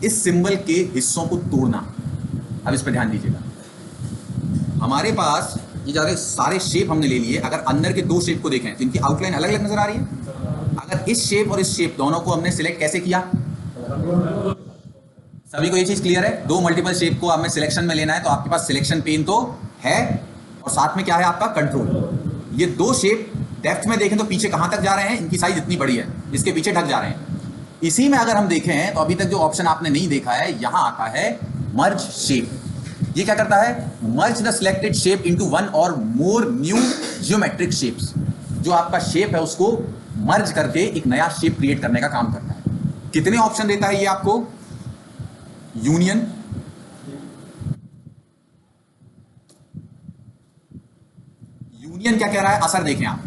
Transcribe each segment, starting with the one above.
इस सिंबल के हिस्सों को तोड़ना। अब इस पर ध्यान दीजिएगा, हमारे पास ये सारे शेप हमने ले लिए। अगर अंदर के दो शेप को देखें तो इनकी आउटलाइन अलग अलग नजर आ रही है। अगर इस शेप और इस शेप दोनों को हमने सिलेक्ट कैसे किया, सभी को ये चीज क्लियर है? दो मल्टीपल शेप को हमें सिलेक्शन में लेना है तो आपके पास सिलेक्शन पेन तो है और साथ में क्या है आपका कंट्रोल। ये दो शेप डेप्थ में देखें तो पीछे कहां तक जा रहे हैं, इनकी साइज इतनी बड़ी है, इसके पीछे ढक जा रहे हैं। इसी में अगर हम देखें तो अभी तक जो ऑप्शन आपने नहीं देखा है, यहां आता है मर्ज शेप। ये क्या करता है? Merge the selected shape into one और मोर न्यू ज्योमेट्रिक शेप्स। जो आपका शेप है उसको मर्ज करके एक नया शेप क्रिएट करने का काम करता है। कितने ऑप्शन देता है ये आपको? यूनियन, यूनियन क्या कह रहा है? असर देखें आप,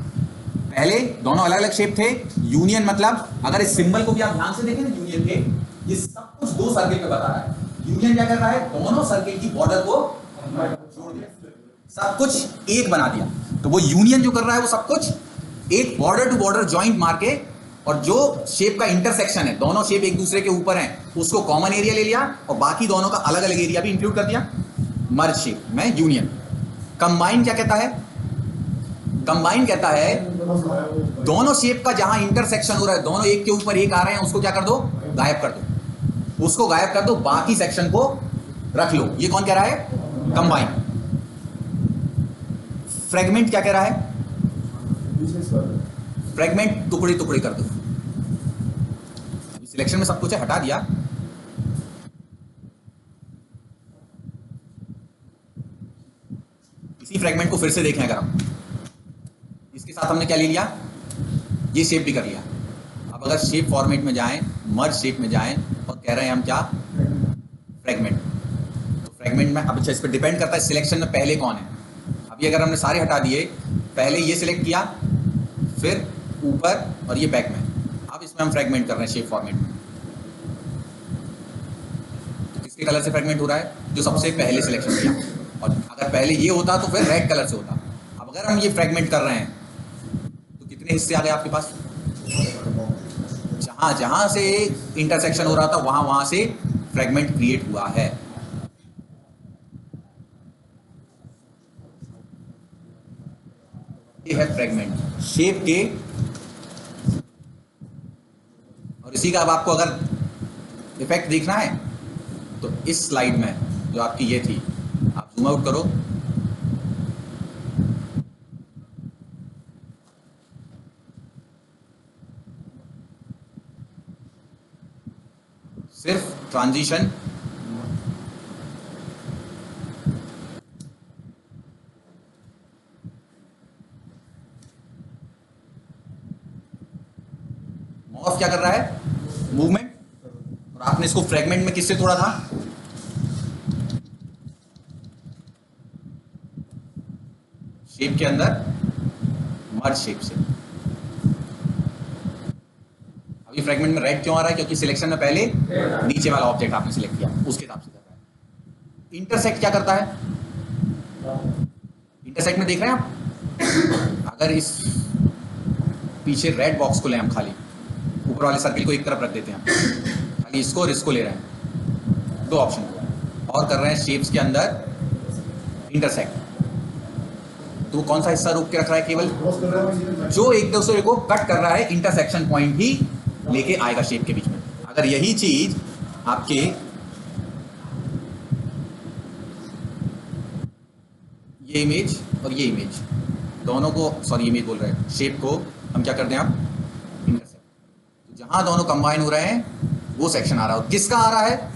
पहले दोनों अलग अलग शेप थे। यूनियन मतलब अगर इस सिंबल को भी आप ध्यान से देखें ना, यूनियन के ये सब कुछ दो सर्किल पे बता रहा है। यूनियन क्या कर रहा है? दोनों सर्किल की बॉर्डर को जोड़ दिया, सब कुछ एक बना दिया। तो वो यूनियन जो कर रहा है वो सब कुछ एक बॉर्डर टू बॉर्डर ज्वाइंट मार के, और जो शेप का इंटरसेक्शन है, दोनों शेप एक दूसरे के ऊपर हैं, उसको कॉमन एरिया ले लिया और बाकी दोनों का अलग अलग एरिया भी इंक्लूड कर दिया मर्ज शेप में यूनियन। कंबाइन क्या कहता है? कंबाइन कहता है दोनों शेप का जहां इंटरसेक्शन हो रहा है, दोनों एक के ऊपर एक आ रहे हैं, उसको क्या कर दो? गायब कर दो। उसको गायब कर दो, बाकी सेक्शन को रख लो। ये कौन कह रहा है? कंबाइन। फ्रेगमेंट क्या कह रहा है? फ्रेगमेंट टुकड़े टुकड़े कर दो। सिलेक्शन में सब कुछ है, हटा दिया। इसी फ्रेगमेंट को फिर से देखें, अगर हम इसके साथ हमने क्या ले लिया, ये शेप भी कर लिया। अब अगर शेप फॉर्मेट में जाएं, मर्ज शेप में जाएं और कह रहे हैं हम क्या? फ्रेगमेंट। तो फ्रेगमेंट में अब अच्छा इस पर डिपेंड करता है सिलेक्शन में पहले कौन है। अभी अगर हमने सारे हटा दिए, पहले ये सिलेक्ट किया, फिर ऊपर और ये बैक में, अब इसमें हम फ्रेगमेंट कर रहे हैं शेप फॉर्मेट में। तो किसके कलर से फ्रेगमेंट हो रहा है? जो सबसे पहले सिलेक्शन किया। और अगर पहले ये होता तो फिर रेड कलर से होता। अब अगर हम ये फ्रेगमेंट कर रहे हैं तो कितने हिस्से आ गए आपके पास? जहां जहां से इंटरसेक्शन हो रहा था वहां वहां से फ्रेगमेंट क्रिएट हुआ है। ये है फ्रेगमेंट शेप के। और इसी का अब आपको अगर इफेक्ट देखना है तो इस स्लाइड में जो आपकी ये थी, आप जूम आउट करो, सिर्फ ट्रांजिशन, मॉर्फ क्या कर रहा है? मूवमेंट। और आपने इसको फ्रेगमेंट में किससे तोड़ा था? शेप के अंदर मर्ज शेप से। अभी फ्रेगमेंट में रेड क्यों आ रहा है? क्योंकि सिलेक्शन में पहले नीचे वाला ऑब्जेक्ट आपने सिलेक्ट किया, उसके हिसाब से कर रहा है। इंटरसेक्ट क्या करता है? इंटरसेक्ट में देख रहे हैं आप, अगर इस पीछे रेड बॉक्स को लें हम, खाली ऊपर वाले सर्किल को एक तरफ रख देते हैं, खाली इसको और इसको ले रहे हैं, दो ऑप्शन को, और कर रहे हैं शेप्स के अंदर इंटरसेक्ट, तो कौन सा हिस्सा रोक के रख रहा है? केवल जो एक दूसरे को कट कर रहा है, इंटरसेक्शन पॉइंट ही लेके आएगा शेप के बीच में। अगर यही चीज आपके ये इमेज और ये इमेज दोनों को, सॉरी इमेज बोल रहे हैं, शेप को हम क्या कर दें आप? इंटरसेक्ट। तो जहां दोनों कंबाइन हो रहे हैं वो सेक्शन आ रहा है। किसका आ रहा है?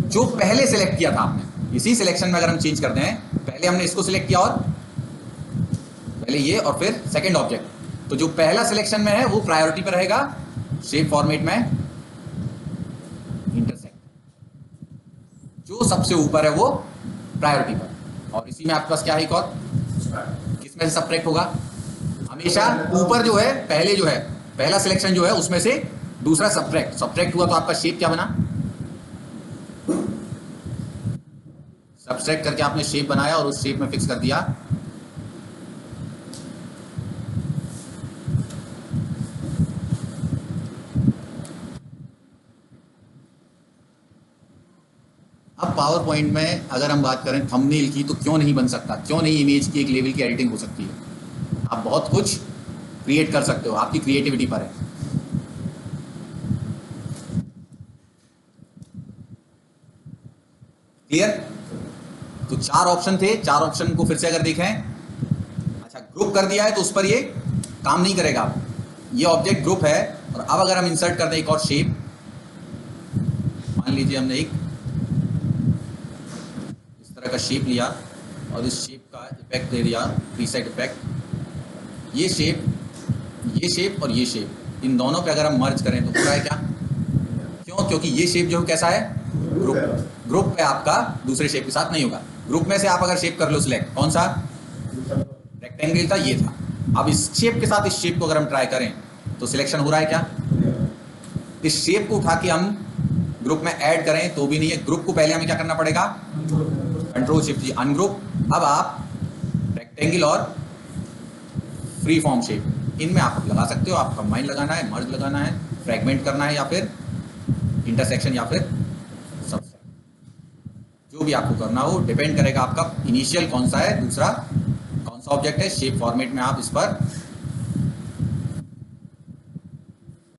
जो पहले सिलेक्ट किया था आपने। इसी सिलेक्शन में अगर हम चेंज करते हैं, पहले हमने इसको सिलेक्ट किया और पहले ये और फिर सेकंड ऑब्जेक्ट, तो जो पहला सिलेक्शन में है वो प्रायोरिटी पर रहेगा शेप फॉर्मेट में। इंटरसेक्ट जो सबसे ऊपर है वो प्रायोरिटी पर। और इसी में आपके पास क्या है एक और? किसमें से सबट्रैक्ट होगा? हमेशा ऊपर जो है, पहले जो है पहला सिलेक्शन जो है उसमें से दूसरा सबट्रैक्ट हुआ, तो आपका शेप क्या बना? सबट्रैक्ट करके आपने शेप बनाया और उस शेप में फिक्स कर दिया। पावर पॉइंट में अगर हम बात करें थंबनेल की, तो क्यों नहीं बन सकता, क्यों नहीं इमेज की एक लेवल की एडिटिंग हो सकती है। आप बहुत कुछ क्रिएट कर सकते हो, आपकी क्रिएटिविटी पर है। क्लियर? तो 4 ऑप्शन थे, 4 ऑप्शन को फिर से अगर देखें, अच्छा ग्रुप कर दिया है तो उस पर ये काम नहीं करेगा। ये ऑब्जेक्ट ग्रुप है, और अब अगर हम इंसर्ट कर दें एक और शेप, मान लीजिए हमने एक इस तरह का शेप लिया और इस शेप का इफेक्ट दे दिया, प्रीसेट इफेक्ट। ये शेप और ये शेप, इन दोनों पे अगर हम मर्ज करें तो पूरा है क्या? क्यों? क्योंकि ये शेप जो कैसा है, ग्रुप पे आपका दूसरे शेप के साथ नहीं होगा। ग्रुप में से आप अगर शेप कर लो सिलेक्ट, कौन सा रेक्टेंगल था, ये था। अब इस शेप के साथ इस शेप को अगर हम ट्राई करें तो सिलेक्शन हो रहा है क्या? इस शेप को उठा के हम ग्रुप में ऐड करें तो भी नहीं है। ग्रुप को पहले हमें क्या करना पड़ेगा? कंट्रोल शिफ्ट जी, अनग्रुप। अब आप रेक्टेंगल और फ्री फॉर्म शेप, इनमें आप लगा सकते हो। आप कंबाइन लगाना है, मर्ज लगाना है, फ्रेगमेंट करना है, या फिर इंटरसेक्शन, या फिर सबसेट, जो भी आपको करना हो। डिपेंड करेगा आपका इनिशियल कौन सा है, दूसरा कौन सा ऑब्जेक्ट है। शेप फॉर्मेट में आप इस पर